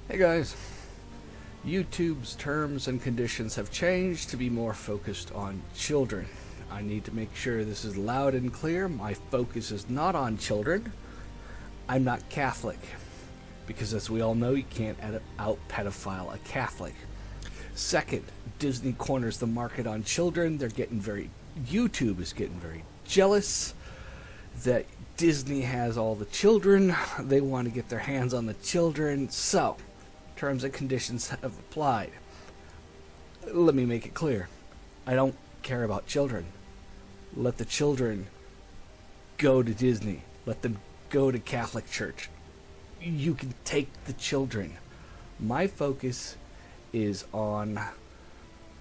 Hey guys, YouTube's terms and conditions have changed to be more focused on children. I need to make sure this is loud and clear. My focus is not on children. I'm not Catholic, because as we all know, you can't out pedophile a Catholic. Second, Disney corners the market on children. YouTube is getting very jealous that Disney has all the children. They want to get their hands on the children. So, terms and conditions have applied. Let me make it clear. I don't care about children. Let the children go to Disney. Let them go to Catholic Church. You can take the children. My focus is on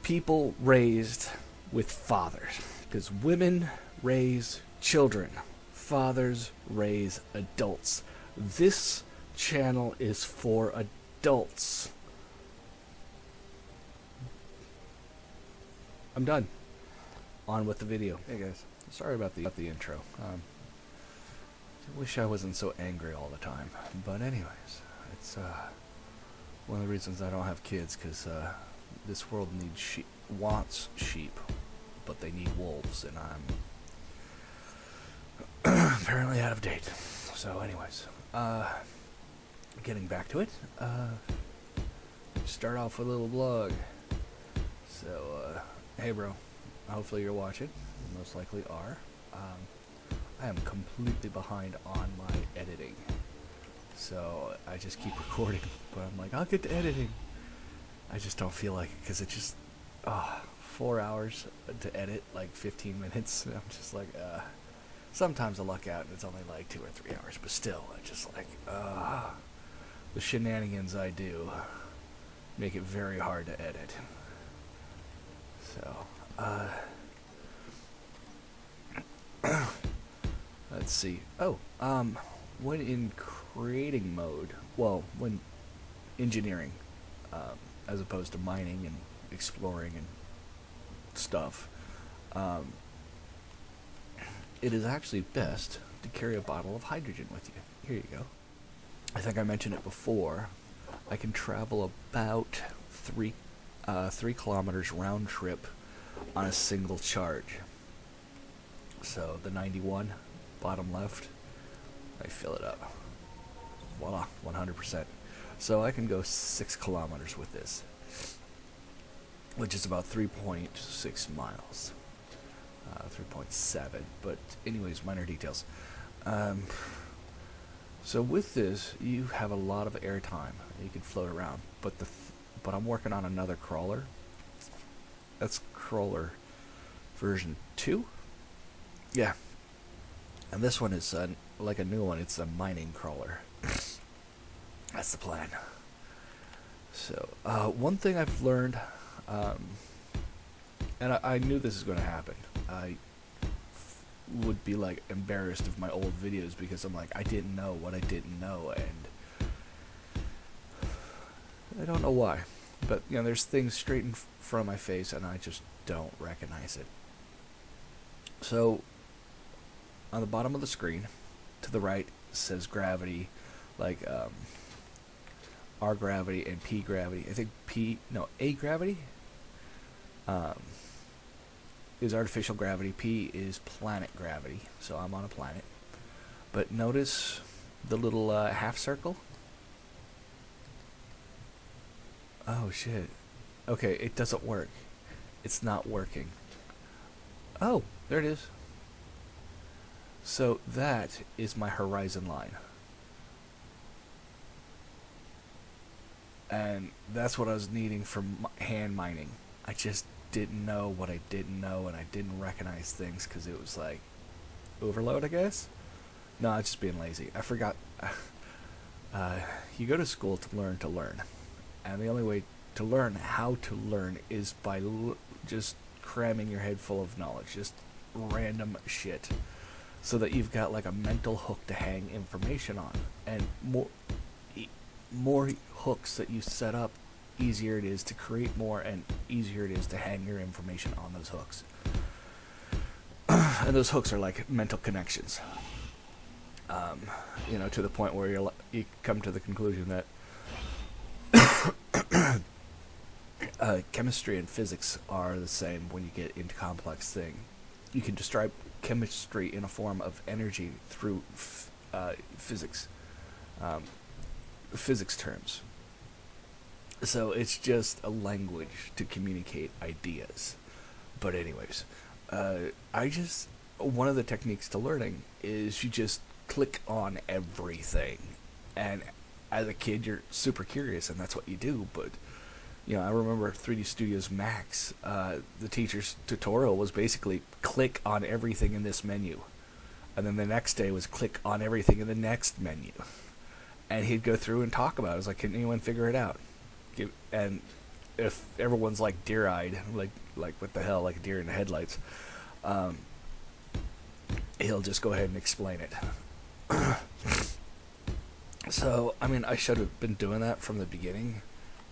people raised with fathers, because women raise children, fathers raise adults. This channel is for adults. I'm done. On with the video. Hey guys, sorry about the intro. I wish I wasn't so angry all the time, but anyways, it's one of the reasons I don't have kids, because this world wants sheep, but they need wolves, and I'm apparently out of date. So anyways, getting back to it, start off with a little blog. So, hey bro, hopefully you're watching. You most likely are. I am completely behind on my editing, so I just keep recording, but I'm like, I'll get to editing. I just don't feel like it, because it just 4 hours to edit, like 15 minutes. I'm just like, sometimes I luck out and it's only like 2 or 3 hours, but still, I just like, the shenanigans I do make it very hard to edit. So, let's see. When in creating mode, well, when engineering, as opposed to mining and exploring and stuff, it is actually best to carry a bottle of hydrogen with you. Here you go. I think I mentioned it before. I can travel about 3 kilometers round trip on a single charge. So the 91, bottom left, I fill it up. Voila, 100%. So I can go 6 kilometers with this, which is about 3.6 miles. 3.7, but anyways, minor details. So with this, you have a lot of air time. You can float around, but I'm working on another crawler. That's crawler version 2. Yeah, and this one is like a new one. It's a mining crawler. That's the plan. So one thing I've learned, and I knew this is going to happen. I would be like embarrassed of my old videos, because I'm like, I didn't know what I didn't know, and I don't know why. But you know, there's things straight in front of my face, and I just don't recognize it. So on the bottom of the screen, to the right, says gravity, like R gravity and P gravity. I think A gravity is artificial gravity. P is planet gravity. So I'm on a planet. But notice the little half circle. Oh shit. Okay, it doesn't work. It's not working. Oh, there it is. So that is my horizon line. And that's what I was needing for hand mining. I just didn't know what I didn't know, and I didn't recognize things because it was like overload, I guess? No, it's just being lazy. I forgot. You go to school to learn. And the only way to learn how to learn is by just cramming your head full of knowledge. Just random shit. So that you've got like a mental hook to hang information on. And more hooks that you set up, easier it is to create more, and easier it is to hang your information on those hooks. And those hooks are like mental connections. You know, to the point where you come to the conclusion that chemistry and physics are the same when you get into complex thing. You can describe chemistry in a form of energy through physics, physics terms. So it's just a language to communicate ideas. But anyways, one of the techniques to learning is you just click on everything. And as a kid, you're super curious, and that's what you do. But, I remember 3D Studios Max, the teacher's tutorial was basically click on everything in this menu. And then the next day was click on everything in the next menu. And he'd go through and talk about it. I was like, can anyone figure it out? And if everyone's like deer-eyed, like what the hell, like a deer in the headlights, he'll just go ahead and explain it. So, I should have been doing that from the beginning.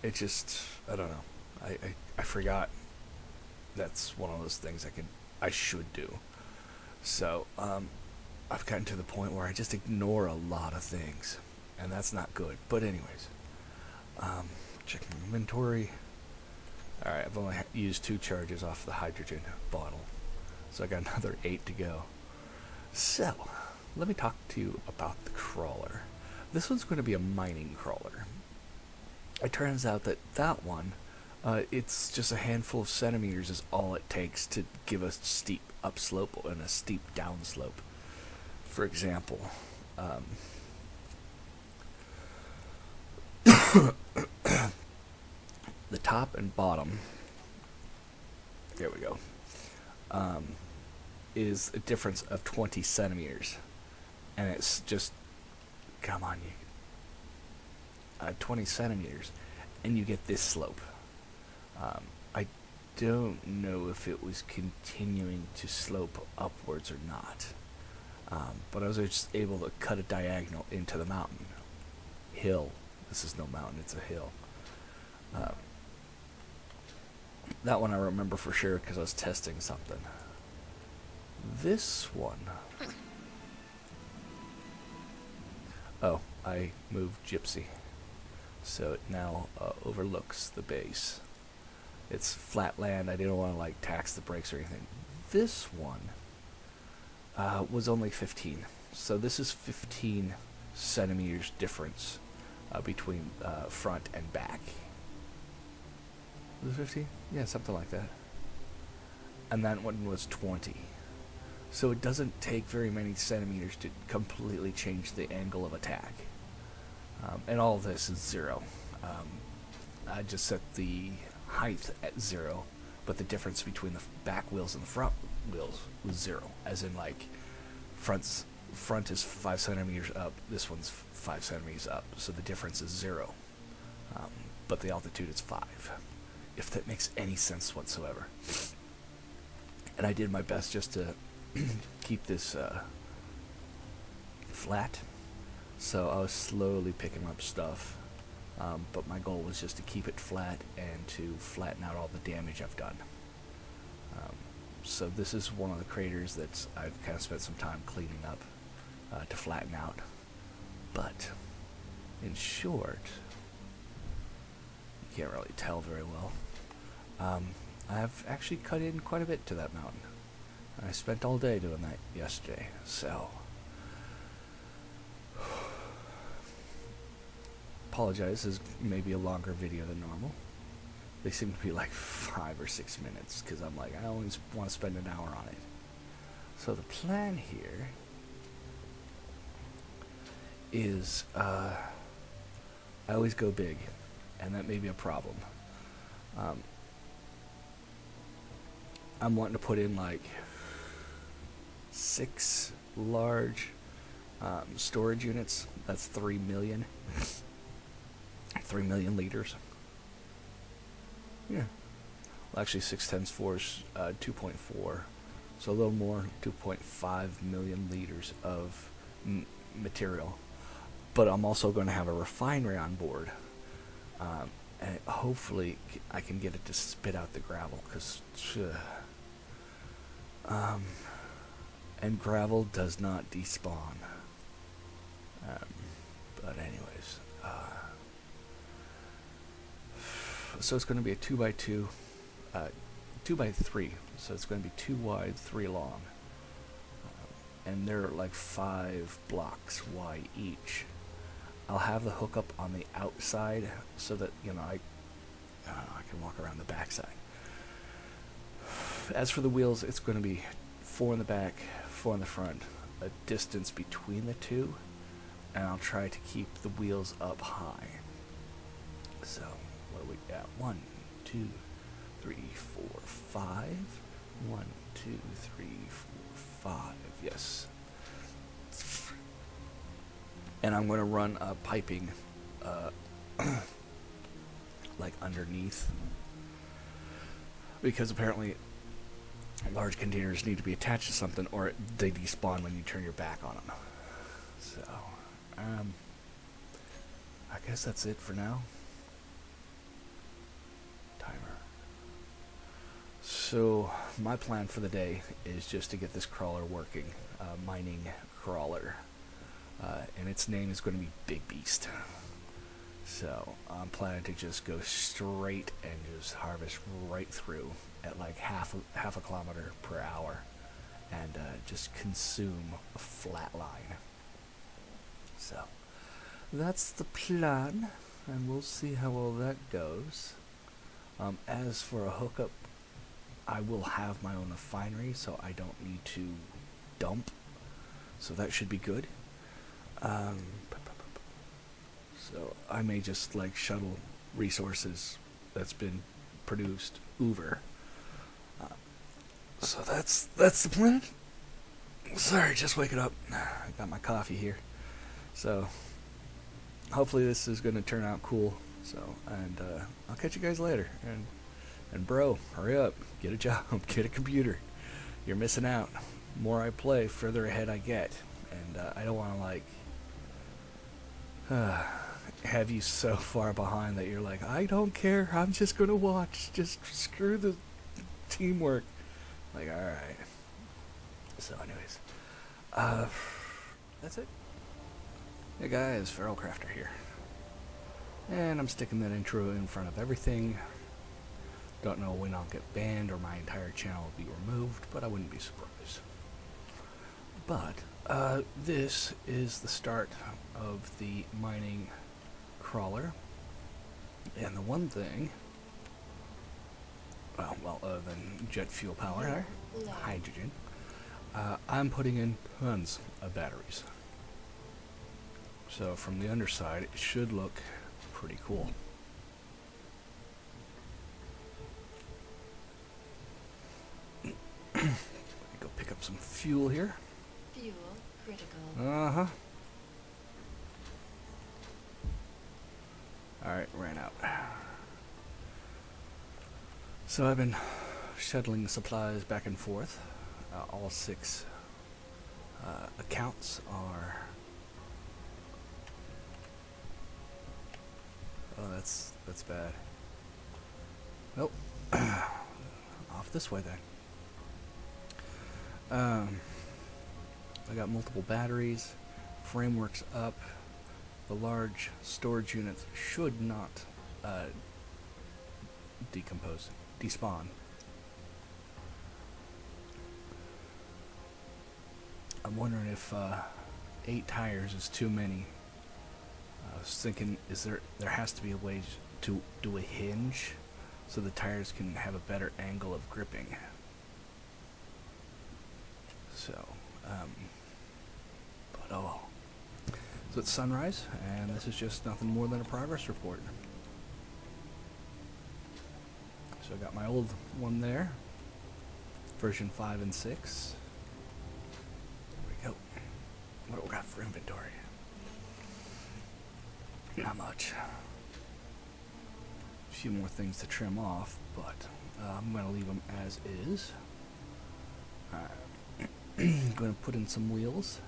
It just, I don't know. I forgot that's one of those things I should do. So, I've gotten to the point where I just ignore a lot of things, and that's not good. But anyways, check my inventory. Alright, I've only used 2 charges off the hydrogen bottle, so I got another 8 to go. So, let me talk to you about the crawler. This one's going to be a mining crawler. It turns out that one, it's just a handful of centimeters is all it takes to give a steep upslope and a steep downslope. For example, the top and bottom, there we go, is a difference of 20 centimeters. And it's just, come on, 20 centimeters, and you get this slope. I don't know if it was continuing to slope upwards or not, but I was just able to cut a diagonal into the mountain. Hill. This is no mountain, it's a hill. That one I remember for sure because I was testing something. This one... Oh, I moved Gypsy. So it now overlooks the base. It's flat land. I didn't want to tax the brakes or anything. This one was only 15. So this is 15 centimeters difference between front and back. Was it 15? Yeah, something like that. And that one was 20. So it doesn't take very many centimeters to completely change the angle of attack. And all of this is 0. I just set the height at 0, but the difference between the back wheels and the front wheels was 0. As in, front is 5 centimeters up, this one's 5 centimeters up, so the difference is 0. But the altitude is 5, if that makes any sense whatsoever. And I did my best just to keep this flat, so I was slowly picking up stuff, but my goal was just to keep it flat and to flatten out all the damage I've done. So this is one of the craters that I've kind of spent some time cleaning up to flatten out, but in short, you can't really tell very well. I've actually cut in quite a bit to that mountain. I spent all day doing that yesterday, so apologize, this is maybe a longer video than normal. They seem to be 5 or 6 minutes, because I'm I always want to spend an hour on it. So the plan here is, I always go big, and that may be a problem. I'm wanting to put in 6 large storage units. That's 3 million. 3 million liters. Yeah. Well, actually, 6 times 4 is 2.4. So a little more, 2.5 million liters of material. But I'm also going to have a refinery on board. And hopefully I can get it to spit out the gravel, because and gravel does not despawn. But anyways, So it's going to be a 2x2, 2x3. So it's going to be 2 wide, 3 long. And they're like 5 blocks wide each. I'll have the hook up on the outside so that, you know, I can walk around the backside. As for the wheels, it's going to be 4 in the back, 4 in the front, a distance between the two, and I'll try to keep the wheels up high. So, what do we got? 1, 2, 3, 4, 5. 1, 2, 3, 4, 5. Yes. And I'm going to run piping like underneath, because apparently large containers need to be attached to something or they despawn when you turn your back on them. So, I guess that's it for now. Timer. So, my plan for the day is just to get this crawler working, mining crawler. And its name is going to be Big Beast. So I'm planning to just go straight and just harvest right through at like half a kilometer per hour, and just consume a flat line. So that's the plan, and we'll see how all that goes. As for a hookup, I will have my own refinery, so I don't need to dump. So that should be good. So I may just like shuttle resources that's been produced over. So that's the plan. Sorry, just waking up. I got my coffee here. So hopefully this is going to turn out cool. So, and I'll catch you guys later. And bro, hurry up, get a job, get a computer. You're missing out. The more I play, further ahead I get, and I don't want to like have you so far behind that you're like, I don't care, I'm just gonna watch, just screw the teamwork. Like, alright. So anyways, that's it. Hey guys, Feral Crafter here. And I'm sticking that intro in front of everything. Don't know when I'll get banned or my entire channel will be removed, but I wouldn't be surprised. But this is the start of the mining crawler, and the one thing, well, other than jet fuel power, hydrogen, I'm putting in tons of batteries. So from the underside, it should look pretty cool. Go pick up some fuel here. Fuel critical. Uh-huh. Alright, ran out. So I've been shuttling supplies back and forth. All 6 accounts are... Oh, that's bad. Nope. Off this way then. I got multiple batteries, frameworks up. The large storage units should not despawn. I'm wondering if 8 tires is too many. I was thinking, there has to be a way to do a hinge so the tires can have a better angle of gripping. So, but oh well. So it's sunrise, and this is just nothing more than a progress report. So I got my old one there, version 5 and 6. There we go. What do we got for inventory? Not much. A few more things to trim off, but I'm going to leave them as is. I'm going to put in some wheels.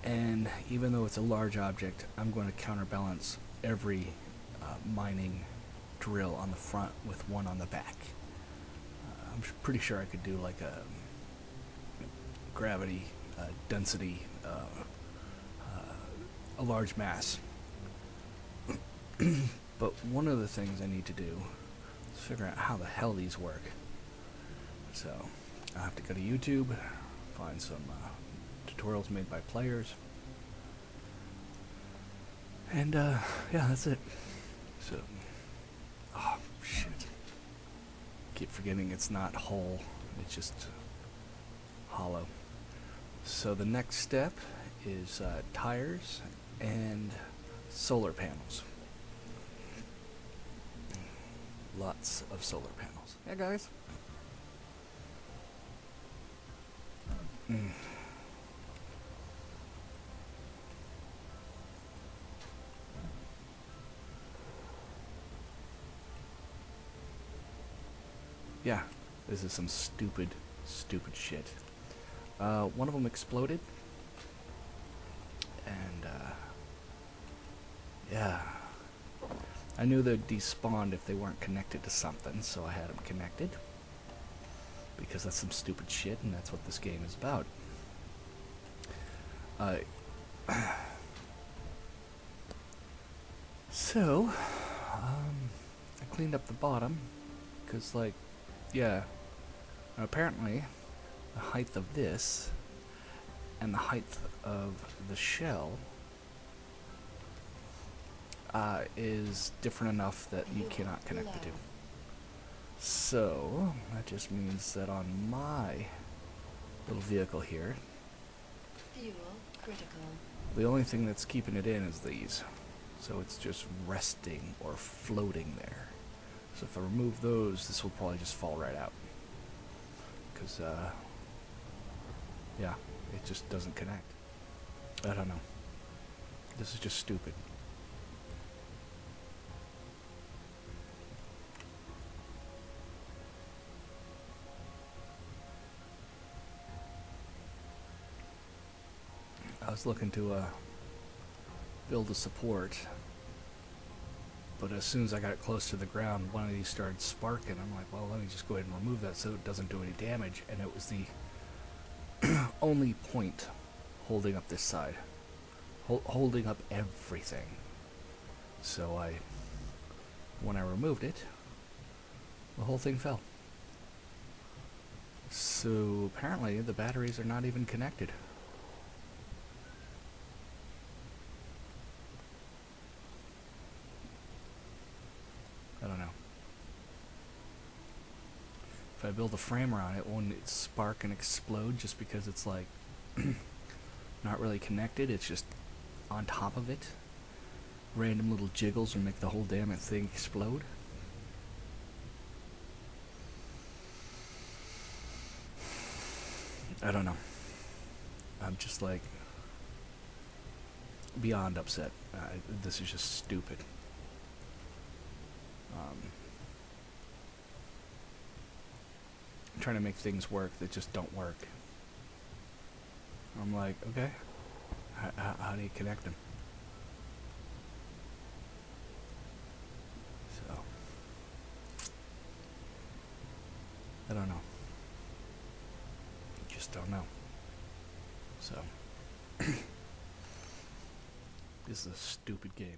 And even though it's a large object, I'm going to counterbalance every mining drill on the front with one on the back. I'm pretty sure I could do like a gravity, density, a large mass. But one of the things I need to do is figure out how the hell these work. So I have to go to YouTube, find some tutorials made by players, and yeah, that's it. So, oh shit, keep forgetting it's not whole, it's just hollow. So the next step is tires and solar panels. Lots of solar panels. Yeah, guys. Yeah, this is some stupid shit. One of them exploded, and yeah, I knew they'd despawned if they weren't connected to something, so I had them connected, because that's some stupid shit, and that's what this game is about. So, I cleaned up the bottom, because, like, yeah, apparently the height of this and the height of the shell is different enough that you cannot connect the two. So that just means that on my little vehicle here, Fuel critical. the only thing that's keeping it in is these. So it's just resting or floating there. So if I remove those, this will probably just fall right out. Because, yeah, it just doesn't connect. I don't know. This is just stupid. I was looking to build a support, but as soon as I got it close to the ground, one of these started sparking. I'm like, well, let me just go ahead and remove that so it doesn't do any damage. And it was the only point holding up this side, holding up everything. So when I removed it, the whole thing fell. So apparently the batteries are not even connected. I don't know. If I build a framer on it, won't it spark and explode just because it's like not really connected? It's just on top of it. Random little jiggles will make the whole damn thing explode. I don't know. I'm just like beyond upset. This is just stupid. I'm trying to make things work that just don't work. I'm like, okay, how do you connect them? So, I don't know. Just don't know. So, this is a stupid game.